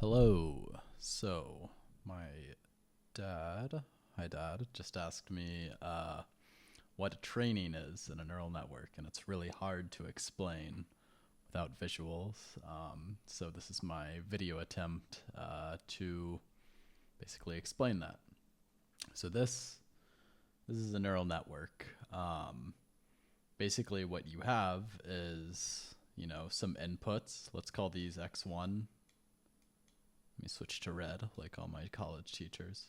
Hello. So, my hi dad, just asked me what training is in a neural network, and it's really hard to explain without visuals. So, this is my video attempt to basically explain that. So, this is a neural network. Basically, what you have is some inputs. Let's call these x1. Let me switch to red, like all my college teachers.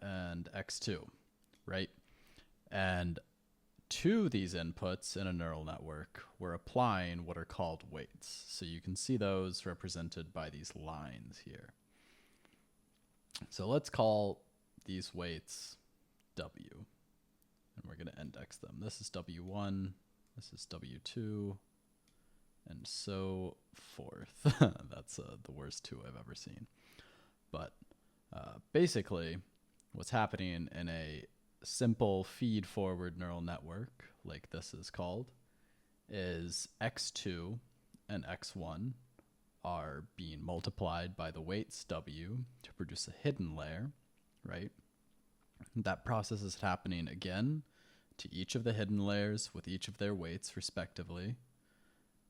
And x2, right? And to these inputs in a neural network, we're applying what are called weights. So you can see those represented by these lines here. So let's call these weights W, and we're going to index them. This is W1, this is W2, and so forth. That's the worst two I've ever seen. But basically, what's happening in a simple feed-forward neural network, like this is called, is x2 and x1 are being multiplied by the weights W to produce a hidden layer, right? That process is happening again to each of the hidden layers with each of their weights respectively.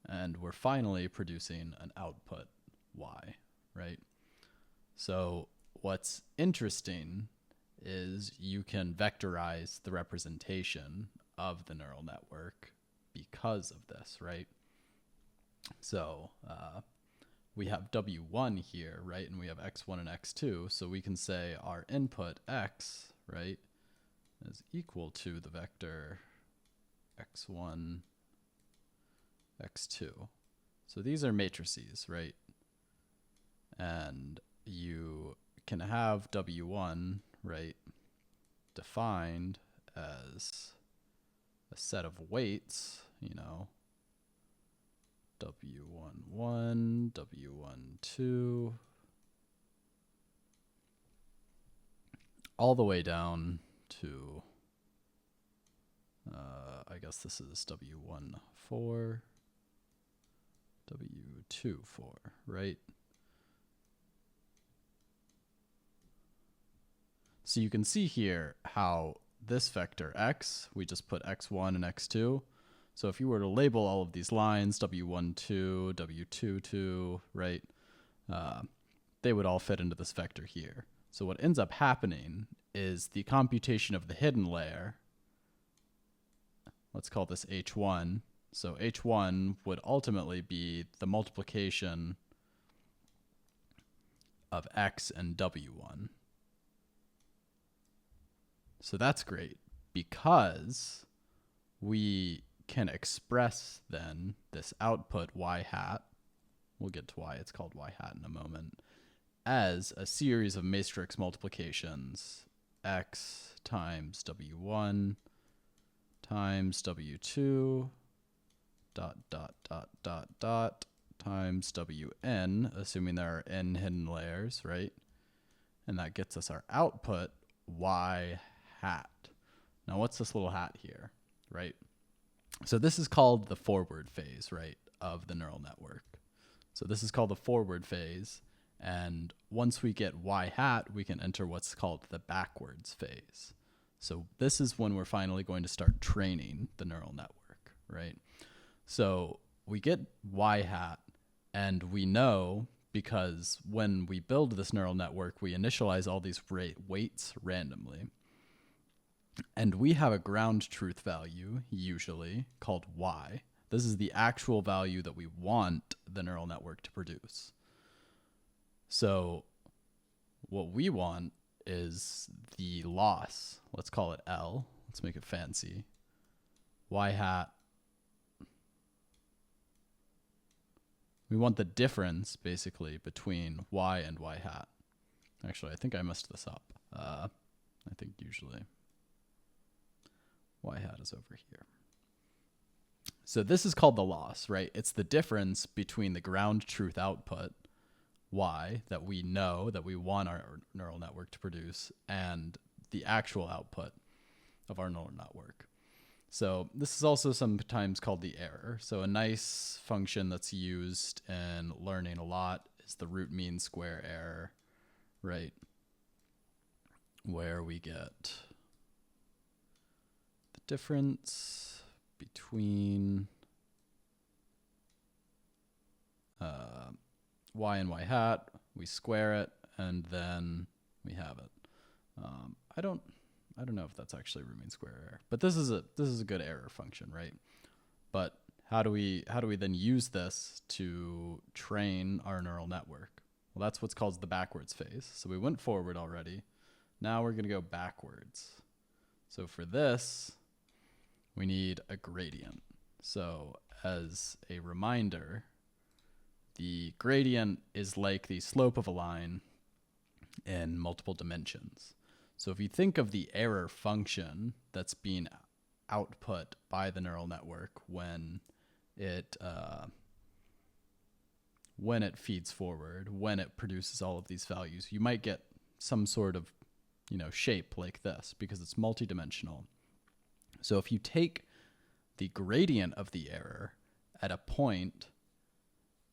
And we're finally producing an output Y, right? So what's interesting is you can vectorize the representation of the neural network because of this, right? So we have W1 here, right? And we have X1 and X2. So we can say our input X, right, is equal to the vector X1, X2. So these are matrices, right? And you can have W1, right, defined as a set of weights, W11, W12, all the way down to, I guess this is W14, W24, right? So you can see here how this vector x, we just put x1 and x2. So if you were to label all of these lines, W12, W22, right, they would all fit into this vector here. So what ends up happening is the computation of the hidden layer, let's call this H1. So H1 would ultimately be the multiplication of x and W1. So that's great because we can express then this output y hat, we'll get to why it's called y hat in a moment, as a series of matrix multiplications, x times W1 times W2 dot dot dot dot dot times Wn, assuming there are n hidden layers, right? And that gets us our output y hat. Now what's this little hat here, right? So this is called the forward phase, right, of the neural network. So this is called the forward phase, and once we get y hat, we can enter what's called the backwards phase. So this is when we're finally going to start training the neural network, right? So we get y hat, and we know because when we build this neural network, we initialize all these weights randomly. And we have a ground truth value, usually, called y. This is the actual value that we want the neural network to produce. So what we want is the loss. Let's call it L. Let's make it fancy. Y hat. We want the difference, basically, between y and y hat. Actually, I think I messed this up. I think usually y hat is over here. So this is called the loss, right? It's the difference between the ground truth output, y, that we know that we want our neural network to produce, and the actual output of our neural network. So this is also sometimes called the error. So a nice function that's used in learning a lot is the root mean square error, right? Where we get the difference between y and y hat, we square it, and then we have it. I don't know if that's actually root mean square error, but this is a good error function, right? But how do we then use this to train our neural network? Well, that's what's called the backwards phase. So we went forward already. Now we're going to go backwards. So for this, we need a gradient. So as a reminder, the gradient is like the slope of a line in multiple dimensions. So if you think of the error function that's being output by the neural network when it feeds forward, when it produces all of these values, you might get some sort of, shape like this because it's multidimensional. So if you take the gradient of the error at a point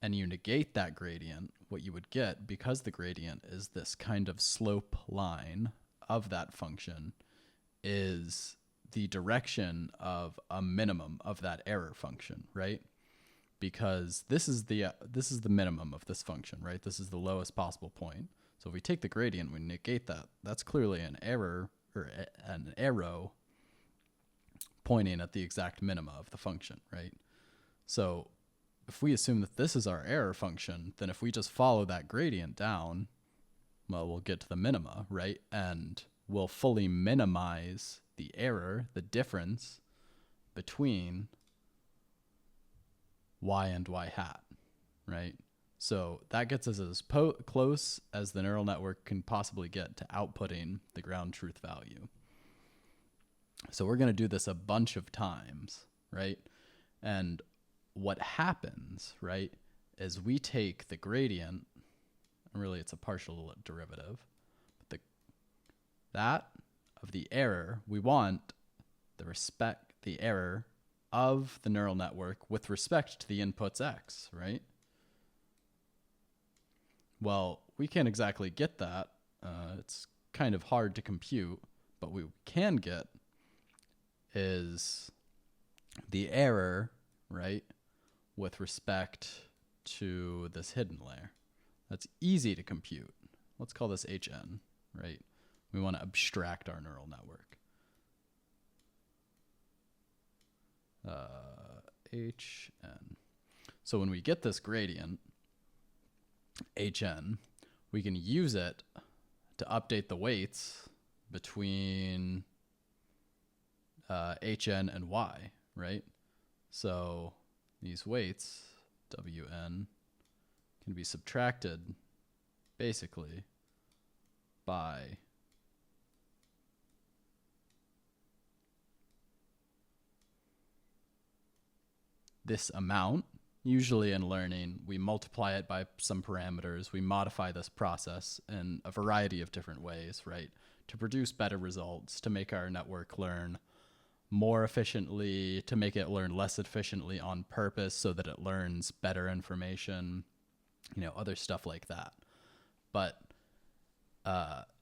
and you negate that gradient, what you would get, because the gradient is this kind of slope line of that function, is the direction of a minimum of that error function, right? Because this is the minimum of this function, right? This is the lowest possible point. So if we take the gradient, we negate that. That's clearly an error, or an arrow pointing at the exact minima of the function, right? So if we assume that this is our error function, then if we just follow that gradient down, well, we'll get to the minima, right? And we'll fully minimize the error, the difference between y and y hat, right? So that gets us as close as the neural network can possibly get to outputting the ground truth value. So we're going to do this a bunch of times, right? And what happens, right, is we take the gradient, and really it's a partial derivative, but that of the error, we want the error of the neural network with respect to the inputs x, right? Well, we can't exactly get that. It's kind of hard to compute, but what we can get is the error, right, with respect to this hidden layer. That's easy to compute. Let's call this HN, right? We want to abstract our neural network. HN. So when we get this gradient, HN, we can use it to update the weights between HN and Y, right? So these weights, WN, can be subtracted basically by this amount. Usually in learning, we multiply it by some parameters. We modify this process in a variety of different ways, right, to produce better results, to make our network learn more efficiently, to make it learn less efficiently on purpose so that it learns better information, other stuff like that. But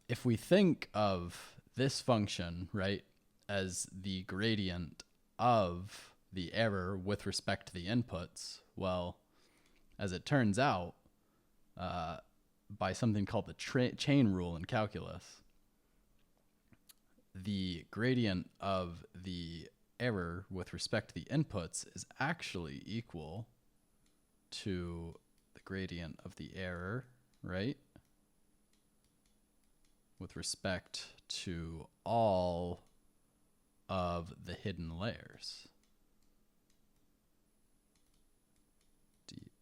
if we think of this function, right, as the gradient of the error with respect to the inputs, well, as it turns out, by something called the chain rule in calculus, the gradient of the error with respect to the inputs is actually equal to the gradient of the error, right, with respect to all of the hidden layers.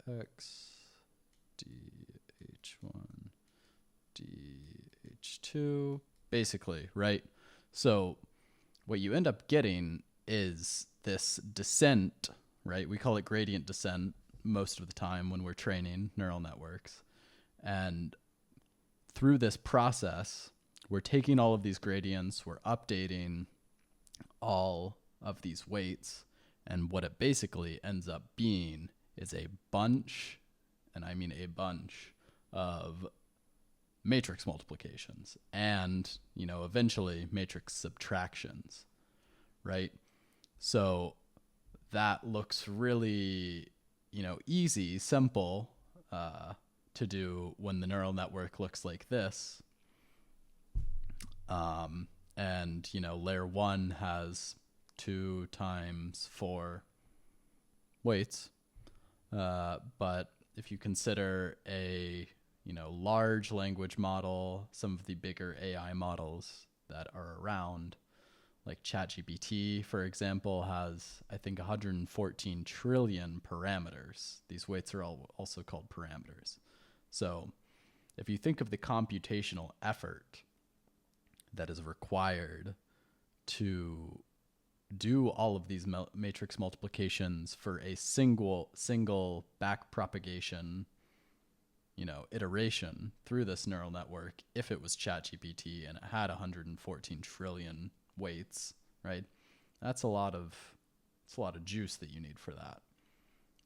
dx, dh1, dh2, basically, right? So what you end up getting is this descent, right? We call it gradient descent most of the time when we're training neural networks. And through this process, we're taking all of these gradients, we're updating all of these weights, and what it basically ends up being is a bunch, and I mean a bunch, of matrix multiplications and, eventually matrix subtractions, right? So that looks really, easy, simple to do when the neural network looks like this. And, layer 1 has 2 times 4 weights. But if you consider a, large language model, some of the bigger AI models that are around, like ChatGPT, for example, has, I think, 114 trillion parameters. These weights are also called parameters. So if you think of the computational effort that is required to do all of these matrix multiplications for a single back propagation, iteration through this neural network, if it was ChatGPT and it had 114 trillion weights, right? That's a lot of juice that you need for that.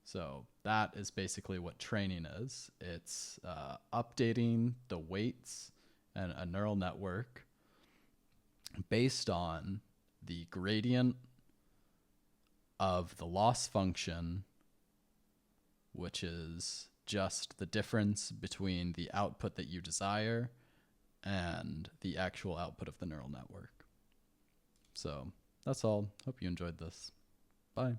So that is basically what training is. It's updating the weights and a neural network based on the gradient of the loss function, which is just the difference between the output that you desire and the actual output of the neural network. So that's all. Hope you enjoyed this. Bye.